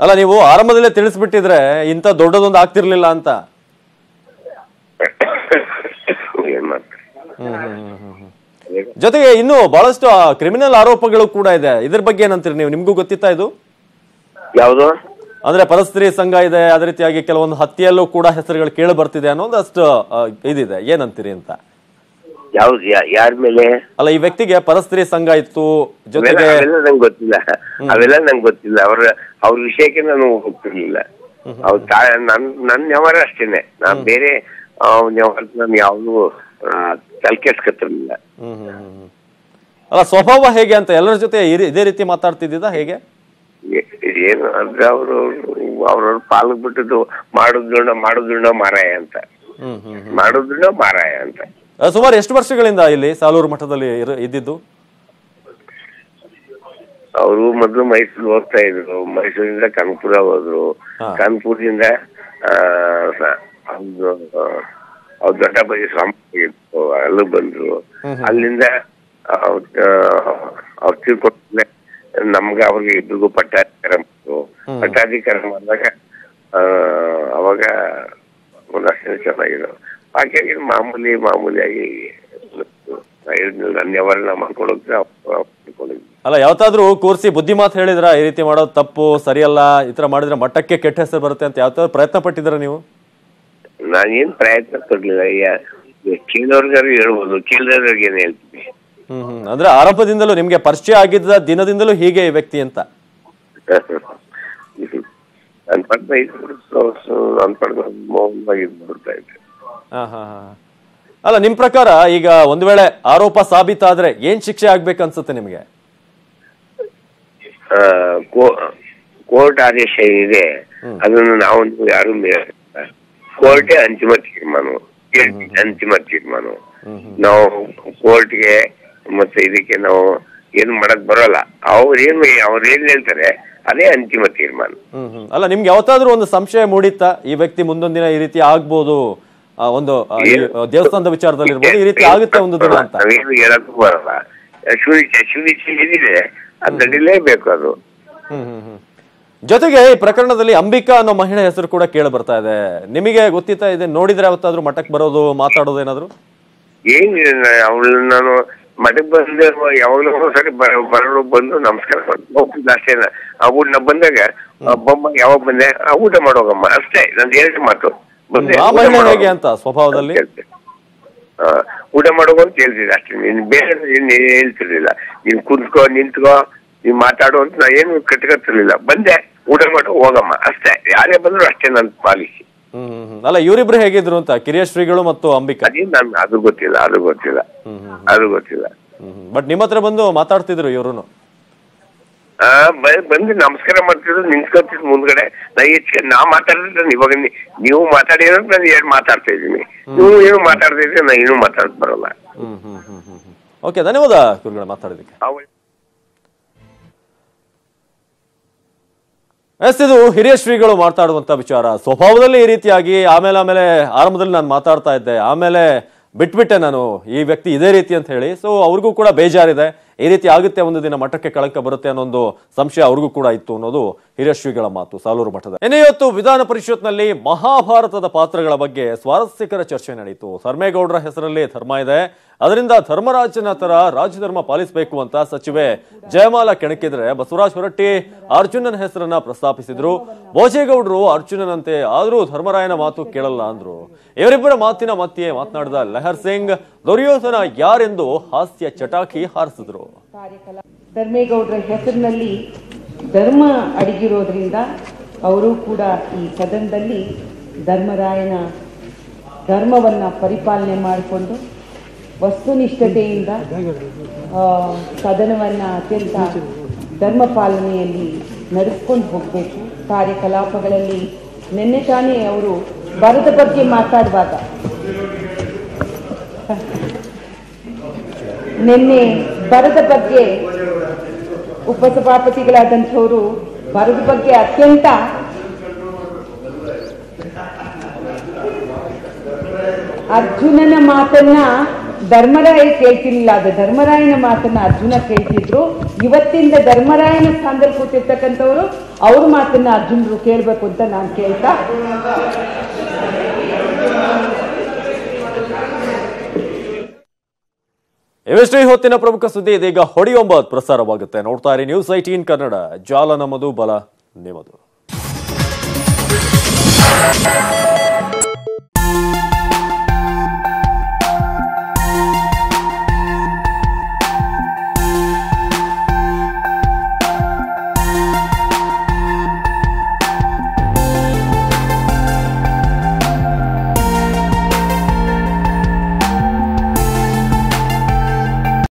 ಅಲ್ಲ, ನೀವು ಆರಂಭದಲ್ಲೇ ತಿಳಿಸ್ಬಿಟ್ಟಿದ್ರೆ ಇಂಥ ದೊಡ್ಡದೊಂದು ಆಗ್ತಿರ್ಲಿಲ್ಲ ಅಂತ. ಏನ್ ಮಾಡ್ತೀರಿ? ಜೊತೆಗೆ ಇನ್ನು ಬಹಳಷ್ಟು ಕ್ರಿಮಿನಲ್ ಆರೋಪಗಳು ಕೂಡ ಇದೆ. ಇದ್ರ ಬಗ್ಗೆ ಏನಂತೀರಿ ನೀವು? ನಿಮ್ಗೂ ಗೊತ್ತಿತ್ತಾ ಇದು? ಯಾವುದು ಅಂದ್ರೆ ಪರಸ್ತ್ರೀ ಸಂಘ ಇದೆ, ಅದೇ ರೀತಿಯಾಗಿ ಕೆಲವೊಂದು ಹತ್ಯೆಯಲ್ಲೂ ಕೂಡ ಹೆಸರುಗಳು ಕೇಳಿ ಬರ್ತಿದೆ ಅನ್ನೋದಷ್ಟು ಇದಿದೆ, ಏನಂತೀರಿ ಅಂತ? ಯಾವ್ದು ಯಾರ ಮೇಲೆ? ಅಲ್ಲ, ಈ ವ್ಯಕ್ತಿಗೆ ಪರಸ್ತ್ರೀ ಸಂಘ ಇತ್ತು ಜೊತೆಗೆ. ಅವೆಲ್ಲ ನಂಗೆ ಗೊತ್ತಿಲ್ಲ, ಅವೆಲ್ಲ ನಂಗೆ ಗೊತ್ತಿಲ್ಲ. ಅವ್ರ ವಿಷಯಕ್ಕೆ ನಾನು ಹೋಗ್ತಿರ್ಲಿಲ್ಲ. ಅವ್ರ ನನ್ನ ವ್ಯವಹಾರ ಅಷ್ಟೇನೆ. ನಾನ್ ಬೇರೆ ವ್ಯವಹಾರ ನಾನು ಯಾವ್ದು ತಲೆ ಕೆಡ್ಸ್ಕೊತಿರ್ಲಿಲ್ಲ. ಅಲ್ಲ, ಸ್ವಭಾವ ಹೇಗೆ ಅಂತ ಎಲ್ಲರ ಜೊತೆ ಇದೇ ರೀತಿ ಮಾತಾಡ್ತಿದ್ದ ಹೇಗೆ? ಏನು ಅಂದ್ರೆ ಅವ್ರವ್ರ ಪಾಲಕ್ ಬಿಟ್ಟದ್ದು ಮಾಡುದುಣ್ಣ ಮಾರಾಯ ಅಂತ. ಮಾಡುದುಣ್ಣ ಮಾರಾಯ ಅಂತ. ಸುಮಾರು ಎಷ್ಟು ವರ್ಷಗಳಿಂದ ಇಲ್ಲಿ ಸಾಲೂರು ಮಠದಲ್ಲಿ ಇದ್ದಿದ್ದು? ಅವರು ಮೊದಲು ಮೈಸೂರು ಹೋಗ್ತಾ ಇದ್ರು. ಮೈಸೂರಿಂದ ಕಾನ್ಪುರ ಹೋದ್ರು. ಕಾನ್ಪುರದಿಂದ ಅವ್ರ ದೊಡ್ಡ ಬಗೆ ಸ್ವಾಮಿ ಅಲ್ಲೂ ಬಂದ್ರು. ಅಲ್ಲಿಂದ ಅವ್ರು ತಿಳ್ಕೊಟ್ಲೆ ನಮ್ಗ ಅವ್ರಿಗೆ ಇಬ್ಬರಿಗೂ ಪಟ್ಟಾಧಿಕಾರ ಮಾಡಿದ್ರು. ಪಟ್ಟಾಧಿಕಾರ ಮಾಡಿದಾಗ ಅವಾಗ ಒಂದಷ್ಟು ಚೆನ್ನಾಗಿದ್ರು. ಹಾಗಾಗಿ ಮಾಮೂಲಿಯಾಗಿ ನನ್ನ ವ್ಯವಹಾರ ಮಾಡ್ಕೊಳೋದ್ರೆ ಅಲ್ಲ, ಯಾವತ್ತಾದ್ರೂ ಕೂರ್ಸಿ ಬುದ್ಧಿ ಮಾತು ಹೇಳಿದ್ರ ಈ ರೀತಿ ಮಾಡೋದು ತಪ್ಪು, ಸರಿಯಲ್ಲ, ಈ ತರ ಮಾಡಿದ್ರೆ ಮಠಕ್ಕೆ ಕೆಟ್ಟ ಹೆಸರು ಬರುತ್ತೆ ಅಂತ ಯಾವತ್ತಾದ್ರು ಪ್ರಯತ್ನ ಪಟ್ಟಿದ್ರ ನೀವು? ನಾನೇನ್ ಪ್ರಯತ್ನ ಪಡ್ಲಿಲ್ಲ. ಕೇಳೋರ್ಗಾರು ಹೇಳ್ಬೋದು, ಕೇಳಿದವ್ರಿಗೆ ಏನ್ ಹೇಳ್ತೀನಿ. ಅಂದ್ರೆ ಆರಂಭದಿಂದಲೂ ನಿಮ್ಗೆ ಪರಿಚಯ ಆಗಿದ್ದ ದಿನದಿಂದಲೂ ಹೀಗೆ ಈ ವ್ಯಕ್ತಿ ಅಂತ? ಅಲ್ಲ, ನಿಮ್ ಪ್ರಕಾರ ಈಗ ಒಂದ್ ವೇಳೆ ಆರೋಪ ಸಾಬೀತಾದ್ರೆ ಏನ್ ಶಿಕ್ಷೆ ಆಗ್ಬೇಕು ಅನ್ಸುತ್ತೆ ನಿಮ್ಗೆ? ಕೋರ್ಟ್ ಆದೇಶ ಇದೆ, ಅದನ್ನು ನಾವು ಯಾರು ಕೋರ್ಟೇ ಅಂತಿಮ ತೀರ್ಮಾನ. ನಾವು ಕೋರ್ಟ್ಗೆ ಮತ್ತೆ ಇದಕ್ಕೆ ನಾವು ಏನು ಮಾಡಕ್ ಬರೋಲ್ಲ. ಅವ್ರೇನ್ ಹೇಳ್ತಾರೆ ಅದೇ ಅಂತಿಮ ತೀರ್ಮಾನ. ಅಲ್ಲ, ನಿಮ್ಗೆ ಯಾವತ್ತಾದ್ರೂ ಒಂದು ಸಂಶಯ ಮೂಡಿತ್ತಾ ಈ ವ್ಯಕ್ತಿ ಮುಂದೊಂದ್ ದಿನ ಈ ರೀತಿ ಆಗ್ಬೋದು, ಒಂದು ದೇವಸ್ಥಾನದ ವಿಚಾರದಲ್ಲಿ ಇರ್ಬೋದು, ಈ ರೀತಿ ಆಗುತ್ತೆ ಒಂದು ದಿನ ಅಂತ? ನಾವೇನು ಹೇಳಕ್ಕೂ ಬರಲ್ಲ. ಶುನಿಚೆ ಏನಿದೆ ಅದು ನಡಿಲೇಬೇಕು ಅದು. ಜೊತೆಗೆ ಈ ಪ್ರಕರಣದಲ್ಲಿ ಅಂಬಿಕಾ ಅನ್ನೋ ಮಹಿಳೆ ಹೆಸರು ಕೂಡ ಕೇಳಿ ಬರ್ತಾ ಇದೆ. ನಿಮಗೆ ಗೊತ್ತಿತ್ತಾ ಇದೆ? ನೋಡಿದ್ರೆ ಯಾವತ್ತಾದ್ರೂ ಮಠಕ್ಕೆ ಬರೋದು, ಮಾತಾಡೋದು ಏನಾದ್ರು? ಏನಿಲ್ಲ, ಅವಳು ನಾನು ಮಠಕ್ಕೆ ಬಂದ ಯಾವಾಗಲೂ ಸರಿ ಬರೋರು ಬಂದು ನಮಸ್ಕಾರ ಹೋಗ್ತಿದ್ದ ಅಷ್ಟೇನ. ಆ ಊಟ ಬಂದಾಗ ಬೊಮ್ಮ ಯಾವಾಗ ಬಂದೆ ಊಟ ಮಾಡೋಗಮ್ಮ ಅಷ್ಟೇ. ನಂದು ಎರಡು ಮಾತು ಬಂದೆ ಹೇಗೆ ಅಂತ ಸ್ವಭಾವದಲ್ಲಿ ಊಟ ಮಾಡೋಗ ಅಂತ ಹೇಳ್ತಿದ್ದೆ ಅಷ್ಟೇ. ನೀನ್ ಬೇರೆ ಹೇಳ್ತಿರ್ಲಿಲ್ಲ. ನೀನ್ ಕುಂತ್ಕೋ ನಿಂತ್ಕೋ ನೀವ್ ಮಾತಾಡೋ ಅಂತ ನಾ ಏನು ಕಟ್ಕೊತಿರ್ಲಿಲ್ಲ. ಬಂದೆ ಊಟ ಮಾಡೋ ಹೋಗಮ್ಮ ಅಷ್ಟೇ. ಯಾರೇ ಬಂದ್ರು ಅಷ್ಟೇ ನನ್ನ ಪಾಲಿಸಿ. ಅಲ್ಲ, ಇವರಿಬ್ರು ಹೇಗಿದ್ರು ಅಂತ, ಕಿರಿಯ ಶ್ರೀಗಳು ಮತ್ತು ಅಂಬಿಕಾ? ಅದು ಗೊತ್ತಿಲ್ಲ. ಬಟ್ ನಿಮ್ಮ ಹತ್ರ ಬಂದು ಮಾತಾಡ್ತಿದ್ರು ಇವ್ರು? ಬಂದು ನಮಸ್ಕಾರ ಮಾಡ್ತಿದ್ರು, ನಿಂತ್ಕೊತಿದ್ರು ಮುಂದ್ಗಡೆ. ನಾ ಮಾತಾಡಿದ್ರೆ ಇವಾಗ ನೀವು ಮಾತಾಡಿರೋ ನಾನು ಏನು ಮಾತಾಡ್ತಾ ಇದ್ದೀನಿ, ನೀವು ಏನು ಮಾತಾಡ್ತಾ ಇದ್ರೆ ನಾ ಏನು ಮಾತಾಡಕ್ ಬರಲ್ಲ. ಓಕೆ, ಧನ್ಯವಾದ ಗುರುಗಳ ಮಾತಾಡೋದಕ್ಕೆ. ಇದು ಹಿರಿಯ ಶ್ರೀಗಳು ಮಾತಾಡುವಂತ ವಿಚಾರ. ಸ್ವಭಾವದಲ್ಲಿ ಈ ರೀತಿಯಾಗಿ ಆಮೇಲೆ ಆರಂಭದಲ್ಲಿ ನಾನು ಮಾತಾಡ್ತಾ ಇದ್ದೆ, ಆಮೇಲೆ ಬಿಟ್ಬಿಟ್ಟೆ ನಾನು ಈ ವ್ಯಕ್ತಿ ಇದೇ ರೀತಿ ಅಂತ ಹೇಳಿ. ಸೊ ಅವ್ರಿಗೂ ಕೂಡ ಬೇಜಾರಿದೆ, ಈ ರೀತಿ ಆಗುತ್ತೆ ಒಂದು ದಿನ, ಮಠಕ್ಕೆ ಕಳಂಕ ಬರುತ್ತೆ ಅನ್ನೋ ಒಂದು ಸಂಶಯ ಅವ್ರಿಗೂ ಕೂಡ ಇತ್ತು ಅನ್ನೋದು ಹಿರಿಯ ಶ್ರೀಗಳ ಮಾತು ಸಾಲೂರು ಮಠದ. ಇವತ್ತು ವಿಧಾನ ಪರಿಷತ್ನಲ್ಲಿ ಮಹಾಭಾರತದ ಪಾತ್ರಗಳ ಬಗ್ಗೆ ಸ್ವಾರಸ್ಯಕರ ಚರ್ಚೆ ನಡೆಯಿತು. ಧರ್ಮೇಗೌಡರ ಹೆಸರಲ್ಲಿ ಧರ್ಮ ಇದೆ, ಅದರಿಂದ ಧರ್ಮರಾಜನ ತರ ರಾಜಧರ್ಮ ಪಾಲಿಸಬೇಕು ಅಂತ ಸಚಿವೆ ಜಯಮಾಲ ಕೆಣಕಿದ್ರೆ, ಬಸವರಾಜ ಹೊರಟ್ಟಿ ಅರ್ಜುನನ ಹೆಸರನ್ನ ಪ್ರಸ್ತಾಪಿಸಿದ್ರು. ಭೋಜೇಗೌಡರು ಅರ್ಜುನನಂತೆ ಆದ್ರೂ ಧರ್ಮರಾಯನ ಮಾತು ಕೇಳಲ್ಲ ಅಂದ್ರು. ಇವರಿಬ್ಬರ ಮಾತಿನ ಮಧ್ಯೆ ಮಾತನಾಡಿದ ಲಹರ್ ಸಿಂಗ್ ದುರ್ಯೋಧನ ಯಾರೆಂದು ಹಾಸ್ಯ ಚಟಾಕಿ ಹಾರಿಸಿದ್ರು. ಧರ್ಮೇಗೌಡರ ಹೆಸರಿನಲ್ಲಿ ಧರ್ಮ ಅಡಗಿರೋದ್ರಿಂದ ಅವರು ಕೂಡ ಈ ಸದನದಲ್ಲಿ ಧರ್ಮರಾಯನ ಧರ್ಮವನ್ನ ಪರಿಪಾಲನೆ ಮಾಡಿಕೊಂಡು ವಸ್ತುನಿಷ್ಠತೆಯಿಂದ ಸದನವನ್ನ ಅತ್ಯಂತ ಧರ್ಮ ಪಾಲನೆಯಲ್ಲಿ ನಡೆಸ್ಕೊಂಡು ಹೋಗಬೇಕು. ಕಾರ್ಯಕಲಾಪಗಳಲ್ಲಿ ನಿನ್ನೆ ತಾನೇ ಅವರು ಬರದ ಬಗ್ಗೆ ಮಾತಾಡುವಾಗ ನಿನ್ನೆ ಬರದ ಬಗ್ಗೆ ಉಪಸಭಾಪತಿಗಳಾದಂಥವರು ಬರದ ಬಗ್ಗೆ ಅತ್ಯಂತ ಅರ್ಜುನನ ಮಾತನ್ನ ಧರ್ಮರಾಯ ಕೇಳ್ತಿರ್ಲಿಲ್ಲ, ಅದು ಧರ್ಮರಾಯನ ಮಾತನ್ನ ಅರ್ಜುನ ಕೇಳ್ತಿದ್ರು. ಇವತ್ತಿಂದ ಧರ್ಮರಾಯನ ಸ್ಥಾನದಲ್ಲಿ ಕೂತಿರ್ತಕ್ಕಂಥವ್ರು ಅವ್ರ ಮಾತನ್ನ ಅರ್ಜುನರು ಕೇಳ್ಬೇಕು ಅಂತ ನಾನು ಕೇಳ್ತಾ, ಇವಿಷ್ಟೇ ಹೊತ್ತಿನ ಪ್ರಮುಖ ಸುದ್ದಿ. ಇದೀಗ ಹೊಡಿ 9 ಪ್ರಸಾರವಾಗುತ್ತೆ. ನೋಡ್ತಾ ಇರಿ ನ್ಯೂಸ್ 18 ಕನ್ನಡ. ಜಾಲ ನಮ್ಮದು, ಬಲ ನಿಮ್ಮದು.